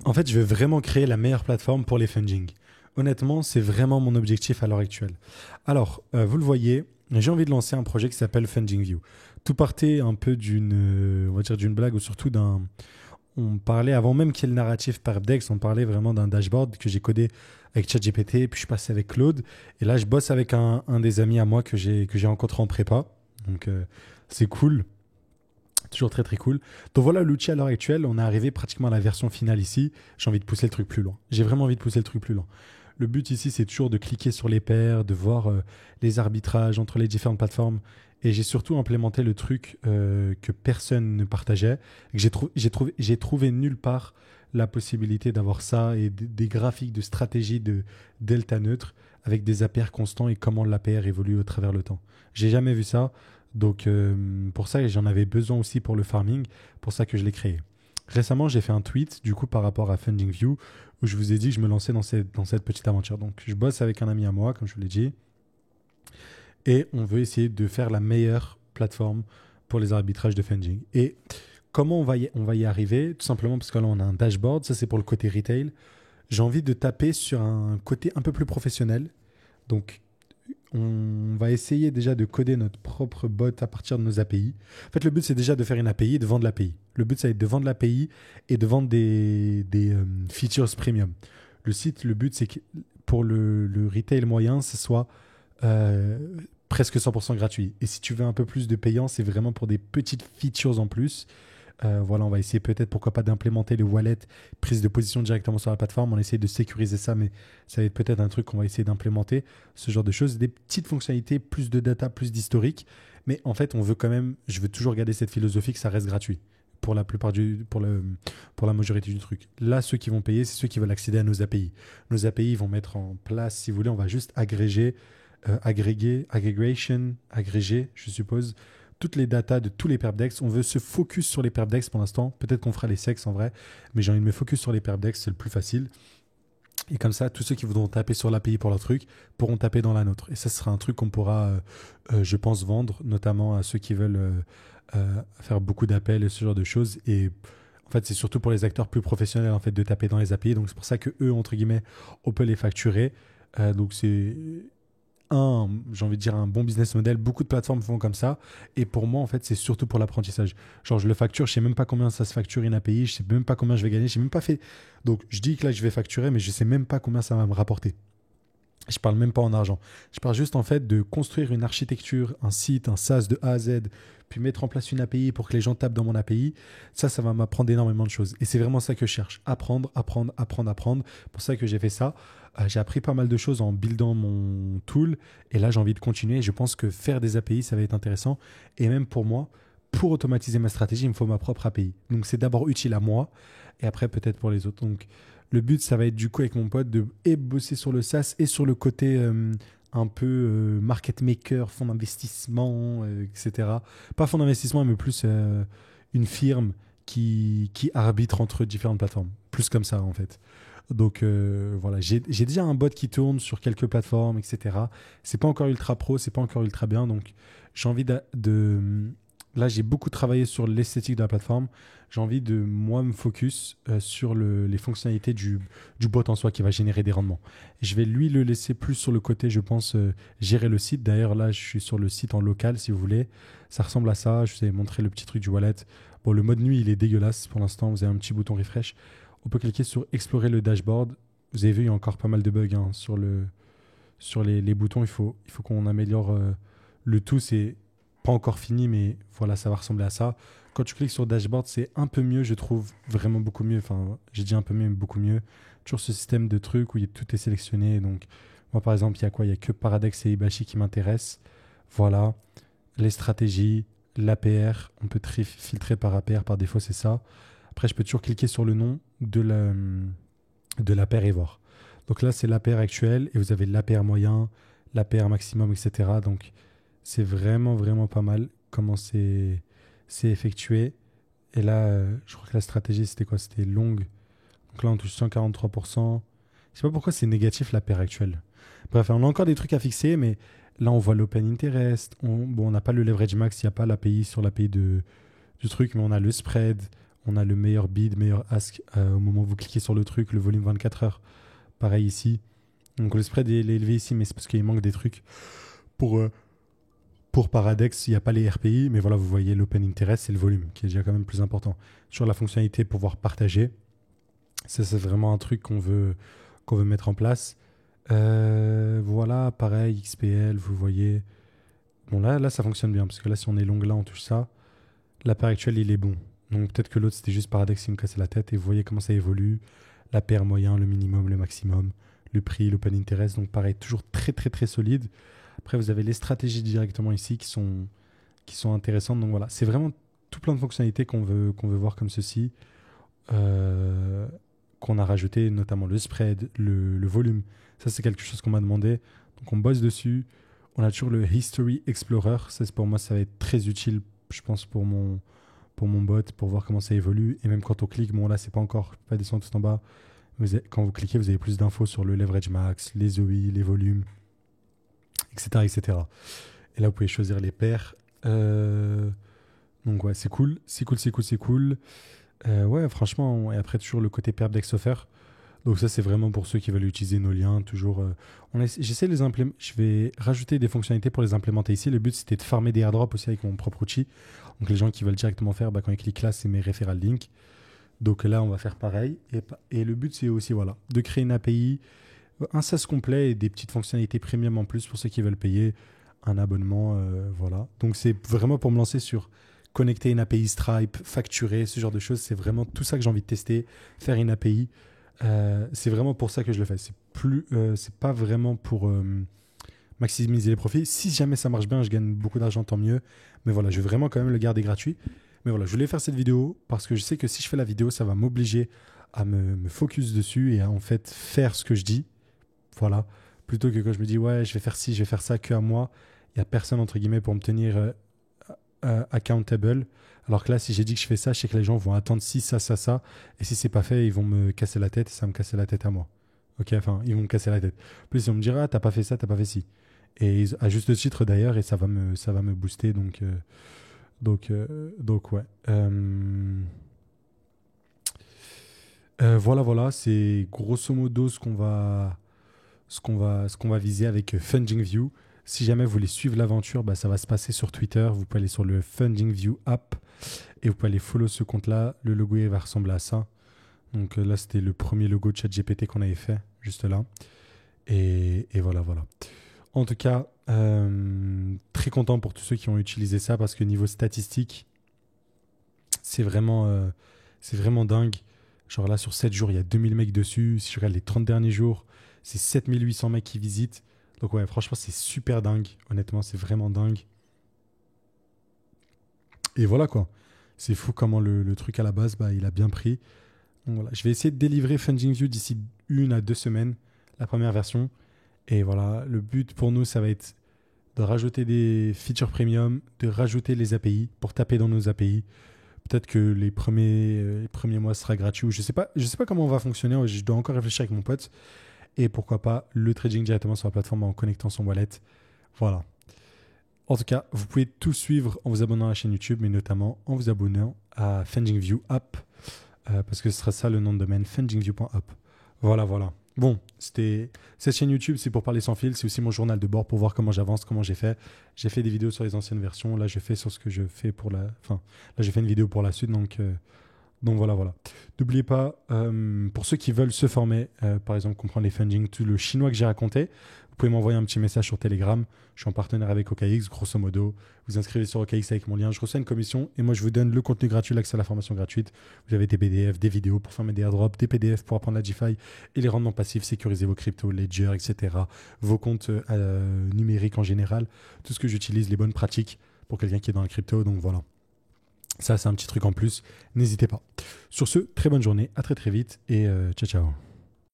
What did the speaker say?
En fait, je veux vraiment créer la meilleure plateforme pour les funding. Honnêtement, c'est vraiment mon objectif à l'heure actuelle. Alors, vous le voyez, j'ai envie de lancer un projet qui s'appelle Funding View. Tout partait un peu on va dire d'une blague ou surtout on parlait avant même qu'il y ait le narratif Perpdex, on parlait vraiment d'un dashboard que j'ai codé avec ChatGPT, puis je suis passé avec Claude. Et là, je bosse avec un des amis à moi que j'ai rencontré en prépa. Donc, c'est cool. Toujours très très cool. Donc voilà l'outil à l'heure actuelle. On est arrivé pratiquement à la version finale ici. J'ai envie de pousser le truc plus loin. J'ai vraiment envie de pousser le truc plus loin. Le but ici, c'est toujours de cliquer sur les paires, de voir les arbitrages entre les différentes plateformes. Et j'ai surtout implémenté le truc que personne ne partageait. J'ai trouvé nulle part la possibilité d'avoir ça et des graphiques de stratégie de delta neutre avec des APR constants et comment l'APR évolue au travers le temps. J'ai jamais vu ça. Donc, pour ça, j'en avais besoin aussi pour le farming, pour ça que je l'ai créé. Récemment, j'ai fait un tweet, du coup, par rapport à Funding View, où je vous ai dit que je me lançais dans cette petite aventure. Donc, je bosse avec un ami à moi, comme je vous l'ai dit, et on veut essayer de faire la meilleure plateforme pour les arbitrages de funding. Et comment on va y arriver? Tout simplement parce que là, on a un dashboard, ça c'est pour le côté retail. J'ai envie de taper sur un côté un peu plus professionnel. Donc, on va essayer déjà de coder notre propre bot à partir de nos API. En fait, le but, c'est déjà de faire une API et de vendre l'API. Le but, ça va être de vendre l'API et de vendre des features premium. Le but, c'est que pour le retail moyen, ce soit euh, presque 100% gratuit. Et si tu veux un peu plus de payant, c'est vraiment pour des petites features en plus. Voilà, on va essayer peut-être, pourquoi pas, d'implémenter les wallets, prise de position directement sur la plateforme. On essaie de sécuriser ça, mais ça va être peut-être un truc qu'on va essayer d'implémenter, ce genre de choses. Des petites fonctionnalités, plus de data, plus d'historique. Mais en fait, je veux toujours garder cette philosophie que ça reste gratuit pour pour la majorité du truc. Là, ceux qui vont payer, c'est ceux qui veulent accéder à nos API. Nos API vont mettre en place, si vous voulez, on va juste agréger, je suppose, toutes les datas de tous les perpdex. On veut se focus sur les perpdex pour l'instant. Peut-être qu'on fera les sex en vrai, mais j'ai envie de me focus sur les perpdex, c'est le plus facile. Et comme ça, tous ceux qui voudront taper sur l'API pour leur truc pourront taper dans la nôtre. Et ça sera un truc qu'on pourra, je pense, vendre, notamment à ceux qui veulent faire beaucoup d'appels et ce genre de choses. Et en fait, c'est surtout pour les acteurs plus professionnels en fait, de taper dans les API. Donc c'est pour ça que eux, entre guillemets, on peut les facturer. Donc c'est j'ai envie de dire un bon business model. Beaucoup de plateformes font comme ça. Et pour moi, en fait, c'est surtout pour l'apprentissage. Genre, je le facture, je sais même pas combien ça se facture une API, je sais même pas combien je vais gagner, j'ai même pas fait. Donc, je dis que là, je vais facturer, mais je sais même pas combien ça va me rapporter. Je parle même pas en argent. Je parle juste en fait de construire une architecture, un site, un SaaS de A à Z, puis mettre en place une API pour que les gens tapent dans mon API. Ça va m'apprendre énormément de choses. Et c'est vraiment ça que je cherche. Apprendre, apprendre, apprendre, apprendre. Pour ça que j'ai fait ça. J'ai appris pas mal de choses en buildant mon tool. Et là, j'ai envie de continuer. Je pense que faire des API, ça va être intéressant. Et même pour moi, pour automatiser ma stratégie, il me faut ma propre API. Donc, c'est d'abord utile à moi et après peut-être pour les autres. Donc, le but, ça va être du coup avec mon pote de bosser sur le SaaS et sur le côté un peu market maker, fonds d'investissement, etc. Pas fonds d'investissement, mais plus une firme qui arbitre entre différentes plateformes. Plus comme ça, en fait. Donc voilà, j'ai déjà un bot qui tourne sur quelques plateformes, etc. C'est pas encore ultra pro, c'est pas encore ultra bien. Donc j'ai envie Là, j'ai beaucoup travaillé sur l'esthétique de la plateforme. J'ai envie de, moi, me focus sur les fonctionnalités du bot en soi qui va générer des rendements. Et je vais lui le laisser plus sur le côté, je pense, gérer le site. D'ailleurs, là, je suis sur le site en local, si vous voulez. Ça ressemble à ça. Je vous ai montré le petit truc du wallet. Bon, le mode nuit, il est dégueulasse pour l'instant. Vous avez un petit bouton refresh. On peut cliquer sur explorer le dashboard. Vous avez vu, il y a encore pas mal de bugs hein, sur les boutons. Il faut qu'on améliore le tout. C'est pas encore fini, mais voilà, ça va ressembler à ça. Quand tu cliques sur dashboard, c'est un peu mieux, je trouve, vraiment beaucoup mieux. Enfin, j'ai dit un peu mieux, mais beaucoup mieux. Toujours ce système de trucs où tout est sélectionné. Donc, moi, par exemple, il y a quoi? Il y a que Paradex et Ibashi qui m'intéressent. Voilà. Les stratégies, l'APR. On peut filtrer par APR, par défaut, c'est ça. Après, je peux toujours cliquer sur le nom de l'APR et voir. Donc là, c'est l'APR actuel et vous avez l'APR moyen, l'APR maximum, etc. Donc, c'est vraiment, vraiment pas mal comment c'est effectué. Et là, je crois que la stratégie, c'était quoi? C'était longue. Donc là, on touche 143%. Je sais pas pourquoi c'est négatif la paire actuelle. Bref, on a encore des trucs à fixer, mais là, on voit l'open interest. On n'a pas le leverage max, il n'y a pas l'API sur l'API du truc, mais on a le spread. on a le meilleur bid, meilleur ask au moment où vous cliquez sur le truc, le volume 24 heures. Pareil ici. Donc le spread est élevé ici, mais c'est parce qu'il manque des trucs. Pour Paradex, il n'y a pas les RPI, mais voilà, vous voyez l'open interest et le volume, qui est déjà quand même plus important. Sur la fonctionnalité pouvoir partager, ça c'est vraiment un truc qu'on veut mettre en place. Voilà, pareil, XPL, vous voyez. Bon là ça fonctionne bien, parce que là si on est long là, on touche ça. La paire actuelle, il est bon. Donc peut-être que l'autre c'était juste Paradex qui me cassait la tête, et vous voyez comment ça évolue. La paire moyen, le minimum, le maximum, le prix, l'open interest, donc pareil, toujours très très très solide. Après, vous avez les stratégies directement ici qui sont intéressantes. Donc voilà, c'est vraiment tout plein de fonctionnalités qu'on veut voir comme ceci, qu'on a rajouté, notamment le spread, le volume. Ça, c'est quelque chose qu'on m'a demandé. Donc on bosse dessus. On a toujours le History Explorer. Ça, pour moi, ça va être très utile, je pense, pour mon bot, pour voir comment ça évolue. Et même quand on clique, bon là, c'est pas encore, pas descendre tout en bas. Quand vous cliquez, vous avez plus d'infos sur le leverage max, les OI, les volumes, etc., etc. Et là, vous pouvez choisir les paires. Donc ouais, c'est cool. Ouais, franchement, et après toujours le côté Perpdex Offer. Donc ça, c'est vraiment pour ceux qui veulent utiliser nos liens. Toujours, j'essaie de les implémenter. Je vais rajouter des fonctionnalités pour les implémenter ici. Le but, c'était de farmer des airdrops aussi avec mon propre outil. Donc les gens qui veulent directement faire, quand ils cliquent là, c'est mes referral links. Donc là, on va faire pareil. Et le but, c'est aussi de créer une API, un SaaS complet et des petites fonctionnalités premium en plus pour ceux qui veulent payer un abonnement. Voilà. Donc c'est vraiment pour me lancer sur connecter une API Stripe, facturer, ce genre de choses. C'est vraiment tout ça que j'ai envie de tester, faire une API. C'est vraiment pour ça que je le fais. C'est pas vraiment pour maximiser les profits. Si jamais ça marche bien, je gagne beaucoup d'argent, tant mieux. Mais voilà, je vais vraiment quand même le garder gratuit. Mais voilà, je voulais faire cette vidéo parce que je sais que si je fais la vidéo, ça va m'obliger à me focus dessus et à en fait faire ce que je dis. Voilà. Plutôt que quand je me dis, ouais, je vais faire ci, je vais faire ça que à moi, il n'y a personne, entre guillemets, pour me tenir accountable. Alors que là, si j'ai dit que je fais ça, je sais que les gens vont attendre ci, ça, ça, ça. Et si c'est pas fait, ils vont me casser la tête et ça va me casser la tête à moi. Ok, enfin, ils vont me casser la tête. En plus, ils vont me dire, ah, t'as pas fait ça, t'as pas fait ci. Et à juste titre d'ailleurs, et ça va me booster. Donc ouais. Voilà, c'est grosso modo ce qu'on va viser avec Funding View. Si jamais vous voulez suivre l'aventure, ça va se passer sur Twitter. Vous pouvez aller sur le Funding View app et vous pouvez aller follow ce compte-là. Le logo va ressembler à ça. Donc là, c'était le premier logo de ChatGPT qu'on avait fait, juste là. Et voilà. En tout cas, très content pour tous ceux qui ont utilisé ça parce que niveau statistique, c'est vraiment dingue. Genre là, sur 7 jours, il y a 2000 mecs dessus. Si je regarde les 30 derniers jours, c'est 7800 mecs qui visitent. Donc ouais, franchement, c'est super dingue. Honnêtement, c'est vraiment dingue. Et voilà quoi. C'est fou comment le truc à la base, il a bien pris. Donc voilà, je vais essayer de délivrer Funding View d'ici 1 à 2 semaines, la première version. Et voilà, le but pour nous, ça va être de rajouter des features premium, de rajouter les API pour taper dans nos API. Peut-être que les premiers mois sera gratuit. Je sais pas comment on va fonctionner. Je dois encore réfléchir avec mon pote. Et pourquoi pas le trading directement sur la plateforme en connectant son wallet. Voilà. En tout cas, vous pouvez tout suivre en vous abonnant à la chaîne YouTube, mais notamment en vous abonnant à FundingView App, parce que ce sera ça le nom de domaine, fundingview.app. Voilà. Bon, cette chaîne YouTube, c'est pour parler sans fil. C'est aussi mon journal de bord pour voir comment j'avance, comment j'ai fait. J'ai fait des vidéos sur les anciennes versions. Là, je fais sur ce que je fais là, j'ai fait une vidéo pour la suite. Donc voilà. N'oubliez pas, pour ceux qui veulent se former, par exemple, comprendre les funding, tout le chinois que j'ai raconté, vous pouvez m'envoyer un petit message sur Telegram. Je suis en partenaire avec OKX, grosso modo. Vous inscrivez sur OKX avec mon lien. Je reçois une commission et moi, je vous donne le contenu gratuit, l'accès à la formation gratuite. Vous avez des PDF, des vidéos pour former des airdrops, des PDF pour apprendre la DeFi et les rendements passifs, sécuriser vos cryptos, ledger, etc. Vos comptes numériques en général. Tout ce que j'utilise, les bonnes pratiques pour quelqu'un qui est dans la crypto. Donc voilà. Ça, c'est un petit truc en plus. N'hésitez pas. Sur ce, très bonne journée. À très vite et ciao.